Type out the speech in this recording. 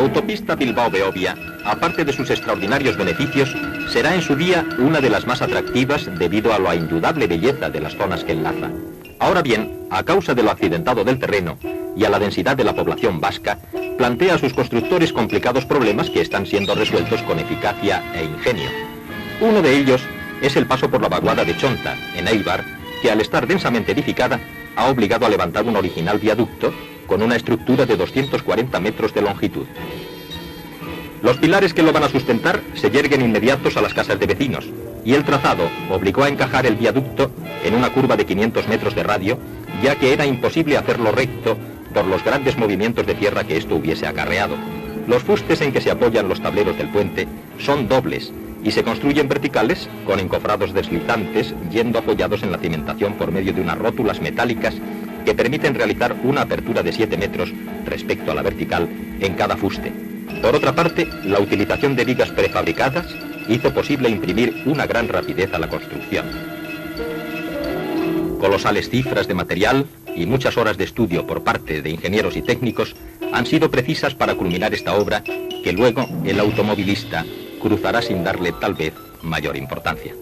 autopista Bilbao-Beovia, aparte de sus extraordinarios beneficios, será en su día una de las más atractivas debido a la indudable belleza de las zonas que enlaza. Ahora bien, a causa de lo accidentado del terreno y a la densidad de la población vasca, plantea a sus constructores complicados problemas que están siendo resueltos con eficacia e ingenio. Uno de ellos es el paso por la vaguada de Chonta, en Eibar, que al estar densamente edificada, ha obligado a levantar un original viaducto con una estructura de 240 metros de longitud. Los pilares que lo van a sustentar se yerguen inmediatos a las casas de vecinos, y el trazado obligó a encajar el viaducto en una curva de 500 metros de radio, ya que era imposible hacerlo recto por los grandes movimientos de tierra que esto hubiese acarreado. Los fustes en que se apoyan los tableros del puente son dobles y se construyen verticales con encofrados deslizantes yendo apoyados en la cimentación por medio de unas rótulas metálicas que permiten realizar una apertura de 7 metros respecto a la vertical en cada fuste. Por otra parte, la utilización de vigas prefabricadas hizo posible imprimir una gran rapidez a la construcción. Colosales cifras de material y muchas horas de estudio por parte de ingenieros y técnicos han sido precisas para culminar esta obra que luego el automovilista cruzará sin darle tal vez mayor importancia.